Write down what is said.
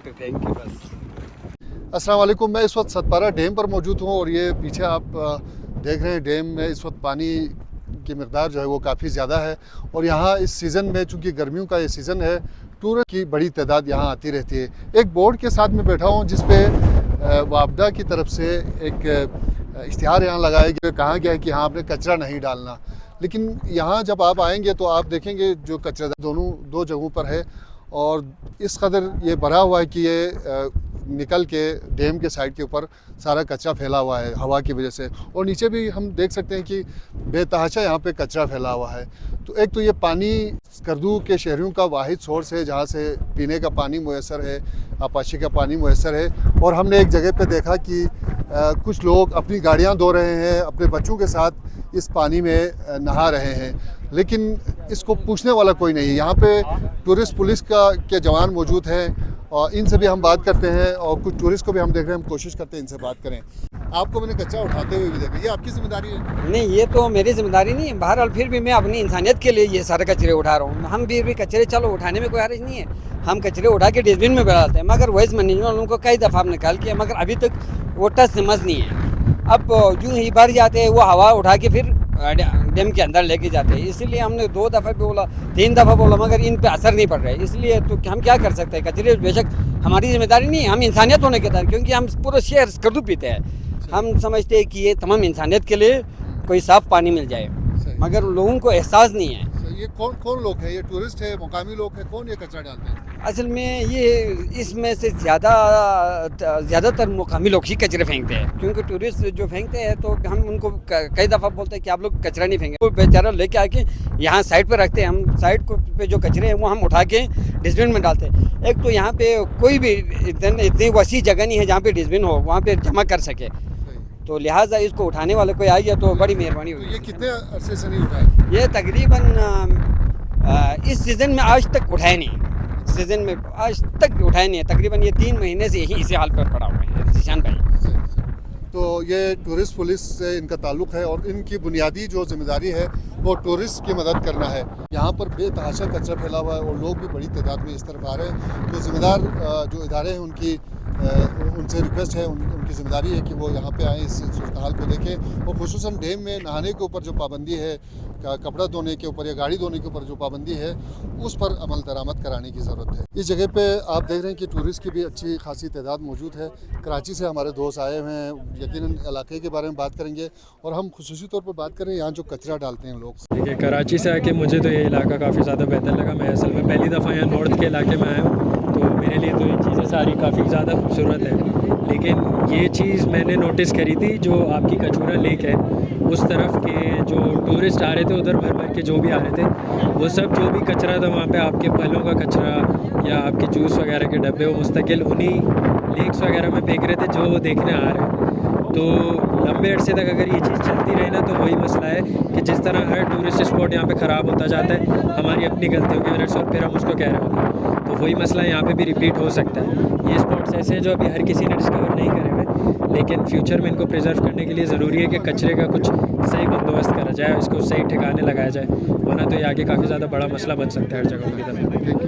पे फेंक के बस। अस्सलाम वालेकुम। मैं इस वक्त सतपारा डैम पर मौजूद हूँ और ये पीछे आप देख रहे हैं डैम में इस वक्त पानी की मकदार जो है वो काफ़ी ज़्यादा है और यहाँ इस सीज़न में चूँकि गर्मियों का ये सीज़न है, टूरिस्ट की बड़ी तादाद यहाँ आती रहती है। एक बोर्ड के साथ में बैठा हूँ जिस पे वापडा की तरफ से एक इश्तिहार यहाँ लगाया गया, कहा गया है कि यहाँ आपने कचरा नहीं डालना, लेकिन यहाँ जब आप आएंगे तो आप देखेंगे जो कचरा दो जगहों पर है और इस कदर ये भरा हुआ है कि ये निकल के डैम के साइड के ऊपर सारा कचरा फैला हुआ है हवा की वजह से, और नीचे भी हम देख सकते हैं कि बेतहाशा यहाँ पे कचरा फैला हुआ है। तो एक तो ये पानी स्कर्दू के शहरियों का वाहिद सोर्स है जहाँ से पीने का पानी मुयसर है, आपाशी का पानी मुयसर है, और हमने एक जगह पे देखा कि कुछ लोग अपनी गाड़ियाँ धो रहे हैं, अपने बच्चों के साथ इस पानी में नहा रहे हैं, लेकिन इसको पूछने वाला कोई नहीं है। यहाँ पे टूरिस्ट पुलिस के जवान मौजूद हैं और इनसे भी हम बात करते हैं और कुछ टूरिस्ट को भी हम देख रहे हैं, हम कोशिश करते हैं इनसे बात करें। आपको मैंने कचरा उठाते हुए भी देखा, ये आपकी जिम्मेदारी है? नहीं, ये तो मेरी जिम्मेदारी नहीं है। बहरहाल फिर भी मैं अपनी इंसानियत के लिए ये सारे कचरे उठा रहा हूँ। हम भी कचरे चलो उठाने में कोई हर्ज नहीं है, हम कचरे उठा के डस्टबिन में डालते हैं, मगर वेस्ट मैनेजमेंट वालों को कई दफ़ा हमने कॉल किया मगर अभी तक वो टच समझ नहीं है। अब यूँ ही भर जाते हैं, वो हवा उठा के फिर डैम के अंदर लेके जाते हैं। इसीलिए हमने 2 दफ़ा बोला, 3 दफ़ा बोला, मगर इन पे असर नहीं पड़ रहा है। इसलिए तो हम क्या कर सकते हैं, कचरे बेशक हमारी जिम्मेदारी नहीं है, हम इंसानियत होने के दायरे, क्योंकि हम पूरा शहर स्कर्दू पीते हैं। हम समझते हैं कि ये तमाम इंसानियत के लिए कोई साफ़ पानी मिल जाए, मगर लोगों को एहसास नहीं है। ये कौन लोग हैं? ये टूरिस्ट है, मुकामी लोग हैं, कौन ये कचरा डालते हैं? असल में ये इसमें से ज़्यादातर मुकामी लोग ही कचरे फेंकते हैं, क्योंकि टूरिस्ट जो फेंकते हैं तो हम उनको कई दफ़ा बोलते हैं कि आप लोग कचरा नहीं फेंकें। वो बेचारा लेके आके यहाँ साइड पर रखते हैं, हम साइड पे जो कचरे हैं वो हम उठा के डस्टबिन में डालते हैं। एक तो यहाँ पे कोई भी इतनी वसी जगह नहीं है जहाँ पे डस्टबिन हो वहाँ पे जमा कर सके, तो लिहाजा इसको उठाने वाले कोई आई है तो बड़ी मेहरबानी होगी। तो ये कितने अरसे से नहीं उठाए? ये तकरीबन इस सीज़न में आज तक उठाए नहीं, सीज़न में आज तक उठाए नहीं है। तकरीबन ये 3 महीने से यही इसी हाल पर पड़ा हुआ है जिशान भाई। तो ये टूरिस्ट पुलिस से इनका ताल्लुक़ है और इनकी बुनियादी जो जिम्मेदारी है वो टूरिस्ट की मदद करना है। यहाँ पर बेतहाशा कचरा फैला हुआ है और लोग भी बड़ी तादाद में इस तरफ आ रहे हैं, तो ज़िम्मेदार जो इदारे हैं उनसे रिक्वेस्ट है, उनकी ज़िम्मेदारी है कि वो यहाँ पे आएँ, इस सूरत हाल को देखें, और खुसूसन डैम में नहाने के ऊपर जो पाबंदी है, कपड़ा धोने के ऊपर या गाड़ी धोने के ऊपर जो पाबंदी है उस पर अमल दरामद कराने की ज़रूरत है। इस जगह पे आप देख रहे हैं कि टूरिस्ट की भी अच्छी खासी तादाद मौजूद है। कराची से हमारे दोस्त आए हुए हैं, यकीनन इलाके के बारे में बात करेंगे और हम खुसूसी तौर पर बात करें यहाँ जो कचरा डालते हैं लोग। देखिए, कराची से आके मुझे तो ये इलाका काफ़ी ज़्यादा बेहतर लगा। मैं असल में पहली दफ़ा यहाँ नॉर्थ के इलाके में आया हूँ, तो मेरे लिए तो ये चीज़ें सारी काफ़ी ज़्यादा खूबसूरत है। लेकिन ये चीज़ मैंने नोटिस करी थी, जो आपकी कचूरा लेक है उस तरफ के जो टूरिस्ट आ रहे थे, उधर भर भर के जो भी आ रहे थे, वो सब जो भी कचरा था वहाँ पे आपके फलों का कचरा या आपके जूस वगैरह के डब्बे, वो मुस्तकिल उन्हीं लेक्स वगैरह में फेंक रहे थे जो वो देखने आ रहे हैं। तो लंबे अरसे तक अगर ये चीज़ चलती रही ना तो वही मसला है कि जिस तरह हर टूरिस्ट स्पॉट यहाँ पे ख़राब होता जाता है हमारी अपनी गलतियों की वजह से, और फिर हम उसको कह रहे होते हैं, तो वही मसला यहाँ पे भी रिपीट हो सकता है। ये स्पॉट्स ऐसे हैं जो अभी हर किसी ने डिस्कवर नहीं करे हुए, लेकिन फ्यूचर में इनको प्रिजर्व करने के लिए ज़रूरी है कि कचरे का कुछ सही बंदोबस्त करा जाए, इसको सही ठिकाने लगाया जाए, वरना तो ये आगे काफ़ी ज़्यादा बड़ा मसला बन सकता है हर जगह की तरफ।